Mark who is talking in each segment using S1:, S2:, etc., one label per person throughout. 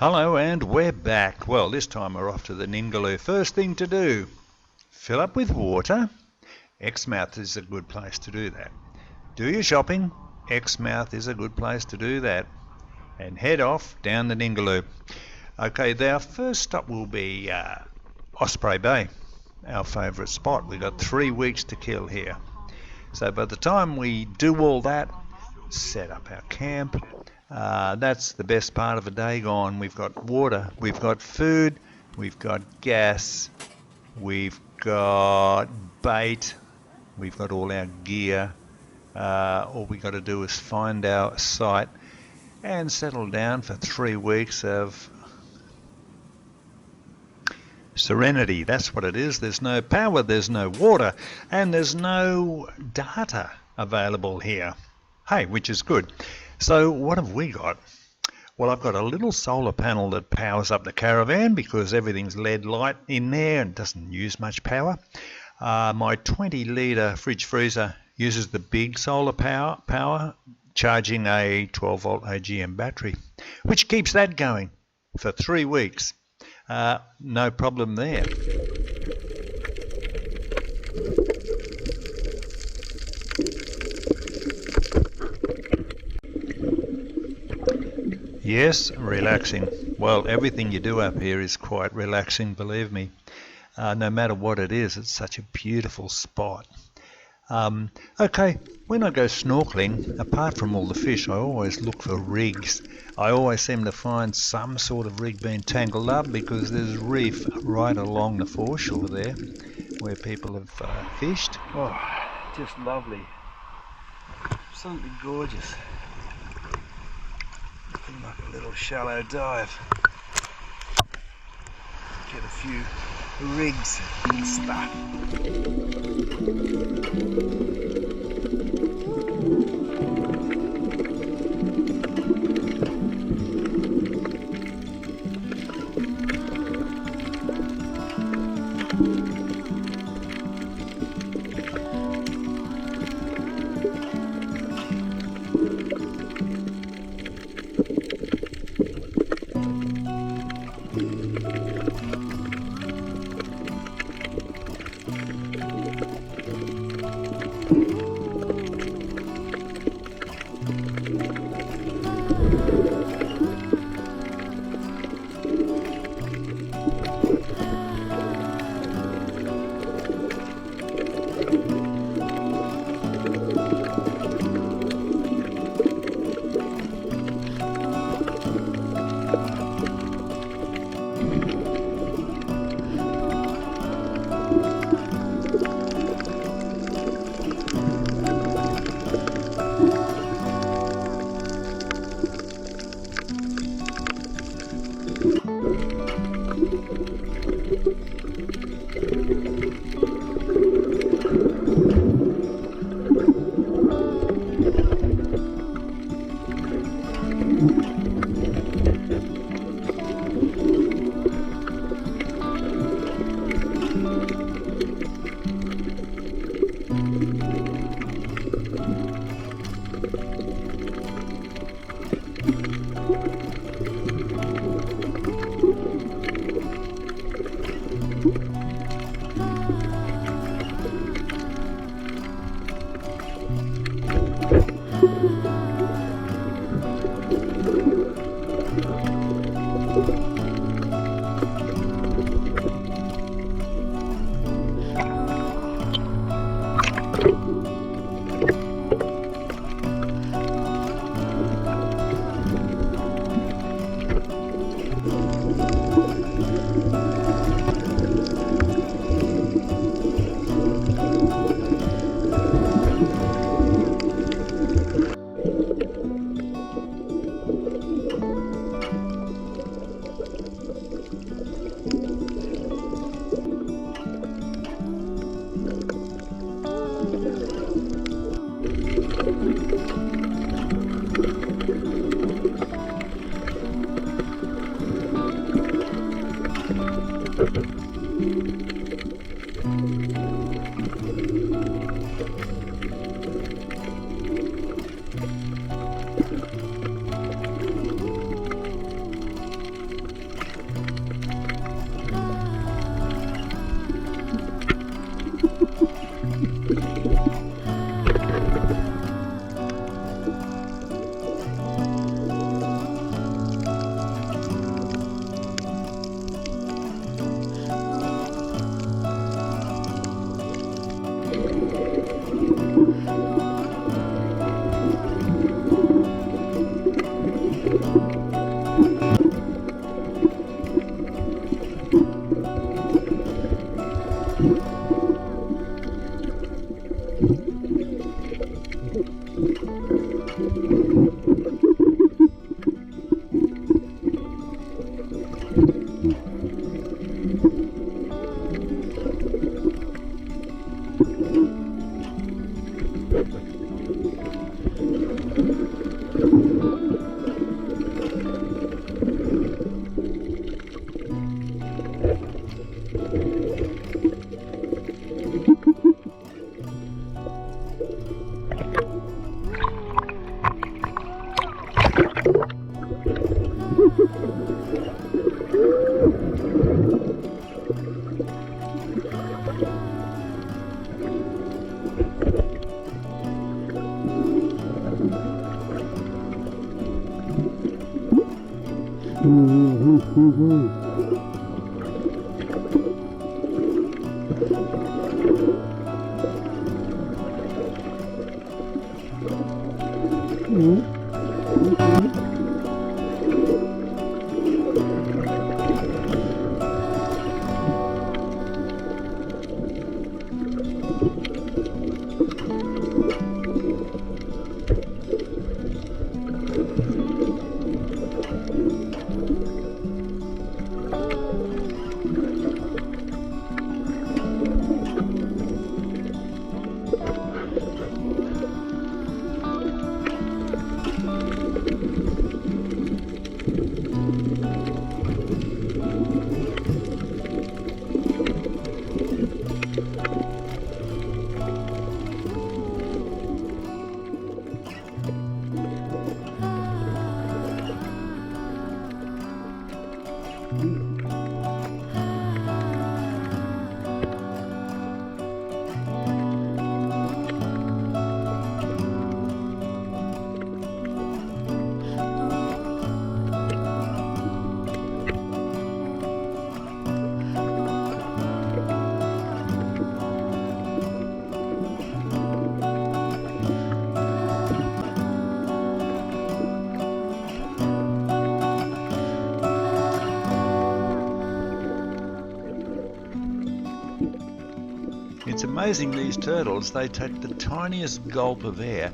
S1: Hello, and we're back. Well, this time we're off to the Ningaloo. First thing to do, fill up with water. Exmouth is a good place to do that. Do your shopping. Exmouth is a good place to do that. And head off down the Ningaloo. Okay, our first stop will be Osprey Bay, our favourite spot. We've got 3 weeks to kill here. So by the time we do all that, set up our camp, that's the best part of a day gone. We've got water, we've got food, we've got gas, we've got bait, we've got all our gear. All we got to do is find our site and settle down for 3 weeks of serenity. That's what it is. There's no power, there's no water, and there's no data available here. Hey, which is good. So what have we got? Well, I've got a little solar panel that powers up the caravan because everything's LED light in there and doesn't use much power. My 20-litre fridge freezer uses the big solar power, charging a 12-volt AGM battery, which keeps that going for 3 weeks. No problem there. Yes, relaxing. Well, everything you do up here is quite relaxing, believe me. No matter what it is, it's such a beautiful spot. Okay, when I go snorkeling, apart from all the fish, I always look for rigs. I always seem to find some sort of rig being tangled up because there's reef right along the foreshore there where people have fished. Oh, just lovely. Absolutely gorgeous. Looking like a little shallow dive. Get a few rigs and stuff. It's amazing, these turtles, they take the tiniest gulp of air,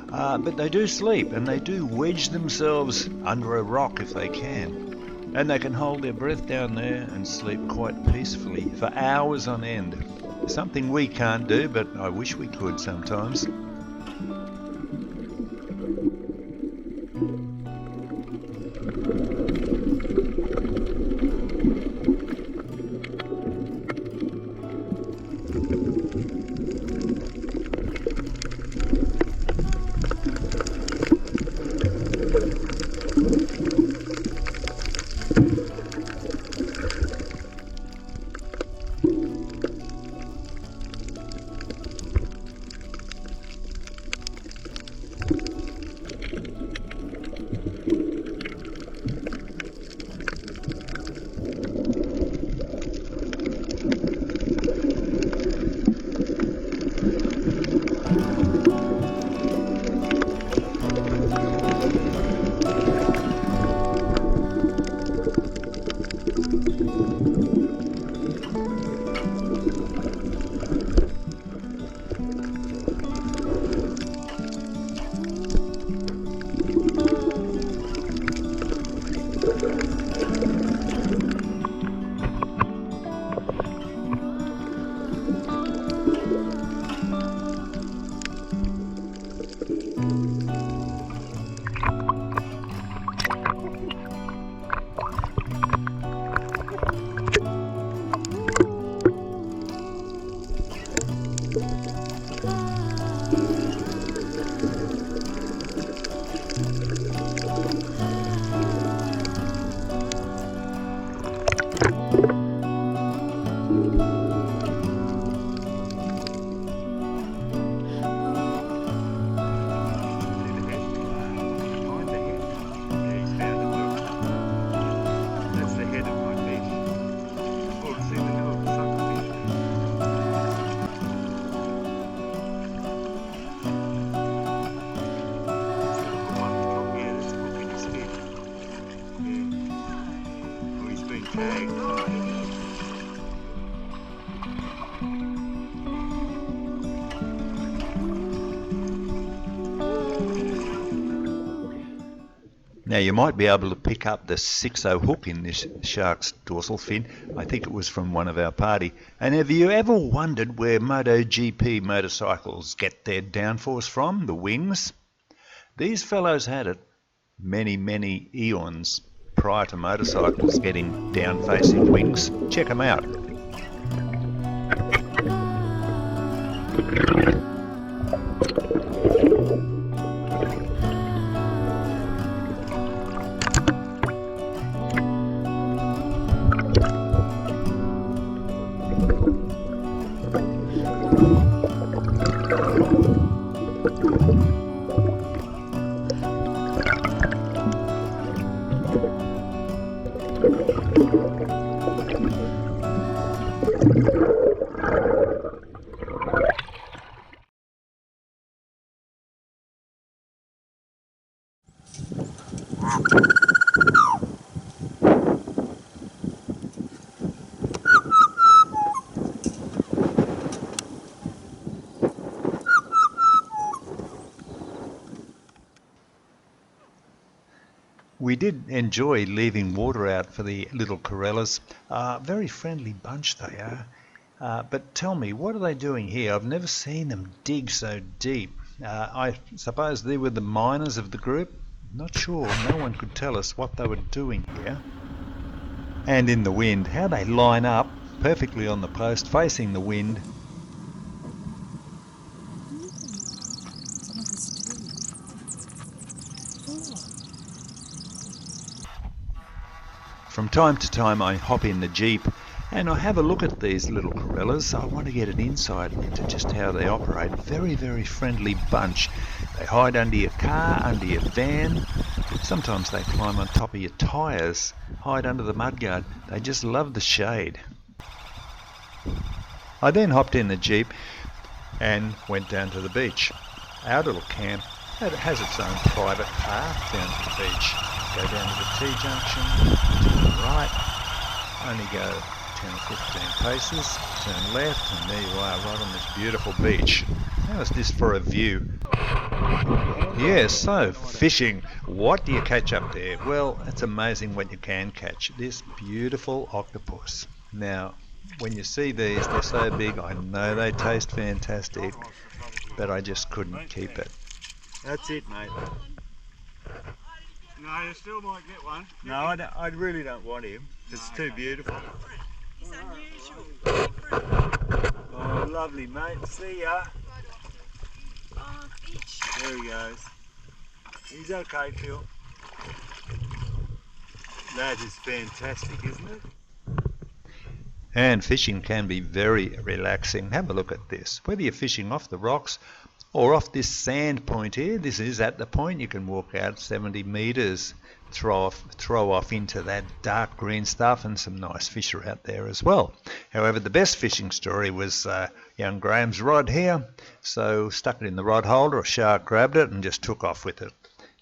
S1: but they do sleep, and they do wedge themselves under a rock if they can. And they can hold their breath down there and sleep quite peacefully for hours on end. Something we can't do, but I wish we could sometimes. Now you might be able to pick up the 6-0 hook in this shark's dorsal fin. I think it was from one of our party. And have you ever wondered where MotoGP motorcycles get their downforce from, the wings? These fellows had it many eons prior to motorcycles getting down-facing wings. Check them out. We did enjoy leaving water out for the little corellas. Very friendly bunch they are. But tell me, what are they doing here? I've never seen them dig so deep. I suppose they were the miners of the group. Not sure. No one could tell us what they were doing here. And in the wind, how they line up perfectly on the post, facing the wind. From time to time I hop in the Jeep and I have a look at these little corellas. I want to get an insight into just how they operate. Very, very friendly bunch. They hide under your car, under your van. Sometimes they climb on top of your tyres, hide under the mudguard. They just love the shade. I then hopped in the Jeep and went down to the beach. Our little camp has its own private path down to the beach. Go down to the T-junction, to the right, only go 10 or 15 paces, turn left, and there you are, right on this beautiful beach. How's this for a view? Yes, so fishing. What do you catch up there? Well, it's amazing what you can catch. This beautiful octopus. Now, when you see these, they're so big, I know they taste fantastic, but I just couldn't keep it. That's it, mate.
S2: No, you still might get one.
S1: No, I really don't want him. It's too beautiful.
S3: He's unusual.
S1: Oh, lovely, mate. See ya.
S3: Oh, fish.
S1: There he goes. He's okay, Phil. That is fantastic, isn't it? And fishing can be very relaxing. Have a look at this. Whether you're fishing off the rocks or off this sand point here, this is at the point. You can walk out 70 metres, throw off into that dark green stuff, and some nice fish are out there as well. However, the best fishing story was young Graham's rod here. So stuck it in the rod holder, a shark grabbed it and just took off with it.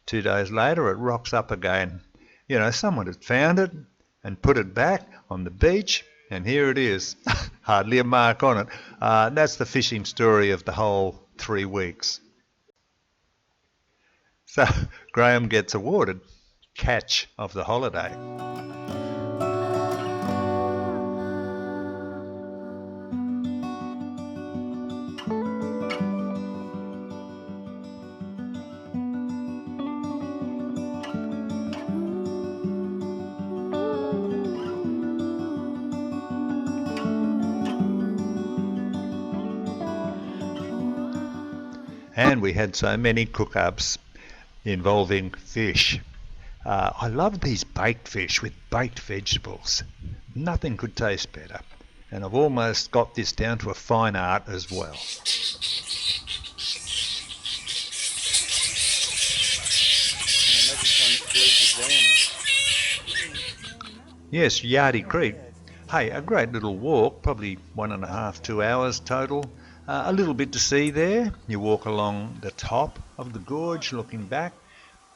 S1: 2 days later it rocks up again. You know, someone had found it and put it back on the beach, and here it is. Hardly a mark on it. That's the fishing story of the whole 3 weeks. So Graham gets awarded catch of the holiday. And we had so many cook-ups involving fish. I love these baked fish with baked vegetables. Nothing could taste better. And I've almost got this down to a fine art as well. Yes, Yardie Creek. Hey, a great little walk, probably 1.5 to 2 hours total. A little bit to see there. You walk along the top of the gorge looking back.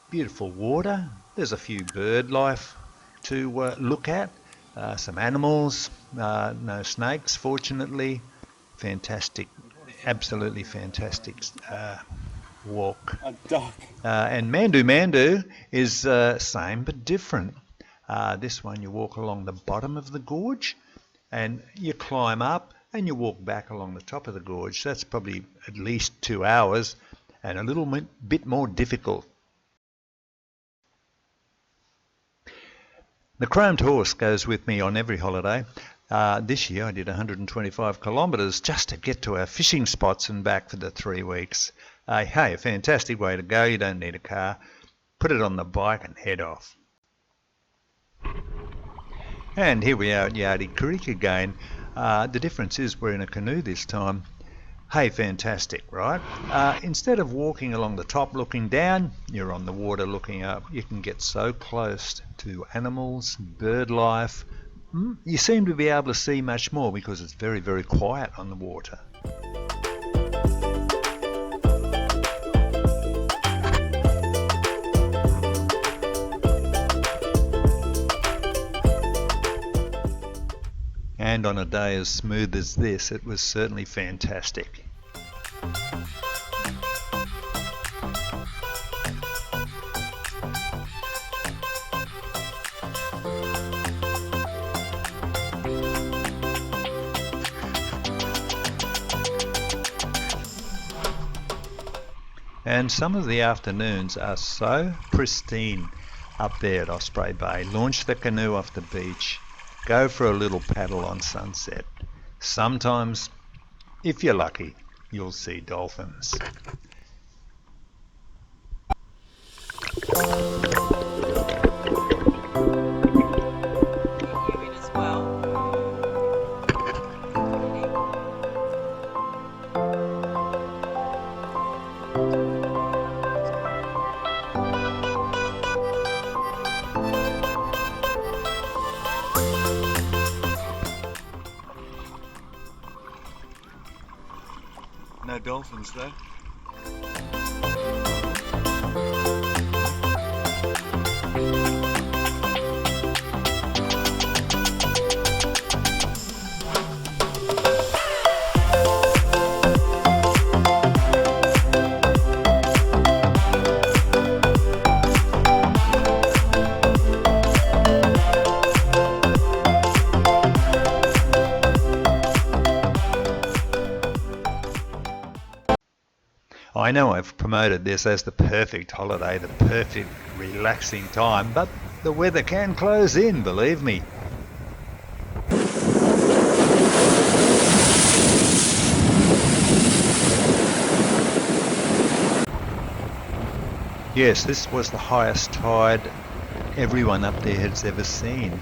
S1: Beautiful water. There's a few bird life to look at. Some animals. No snakes, fortunately. Fantastic. Absolutely fantastic walk.
S2: A duck.
S1: And Mandu is same but different. This one you walk along the bottom of the gorge and you climb up and you walk back along the top of the gorge. That's probably at least 2 hours and a little bit more difficult. The chromed horse goes with me on every holiday. This year I did 125 kilometres just to get to our fishing spots and back for the 3 weeks. Hey, a fantastic way to go. You don't need a car. Put it on the bike and head off. And here we are at Yardie Creek again. The difference is we're in a canoe this time. Hey, fantastic, right? Instead of walking along the top looking down, you're on the water looking up. You can get so close to animals, bird life. You seem to be able to see much more because it's very, very quiet on the water. And on a day as smooth as this, it was certainly fantastic. And some of the afternoons are so pristine up there at Osprey Bay. Launch the canoe off the beach, go for a little paddle on sunset. Sometimes, if you're lucky, you'll see dolphins. No dolphins though. I know I've promoted this as the perfect holiday, the perfect relaxing time, but the weather can close in, believe me. Yes, this was the highest tide everyone up there has ever seen.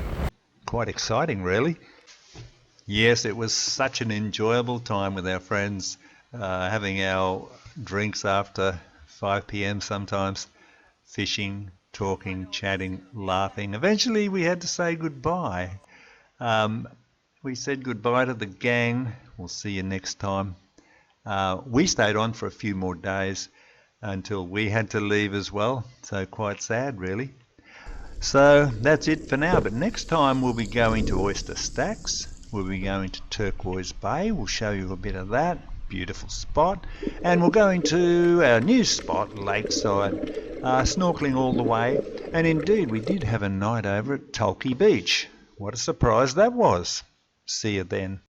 S1: Quite exciting, really. Yes, it was such an enjoyable time with our friends, having our drinks after 5 p.m. sometimes, fishing, talking, chatting, laughing. Eventually we had to say goodbye. We said goodbye to the gang. We'll see you next time. We stayed on for a few more days until we had to leave as well, so quite sad really. So that's it for now, but next time we'll be going to Oyster Stacks. We'll be going to Turquoise Bay. We'll show you a bit of that. Beautiful spot. And we'll go into our new spot, Lakeside, snorkeling all the way. And indeed, we did have a night over at Tulkey Beach. What a surprise that was. See you then.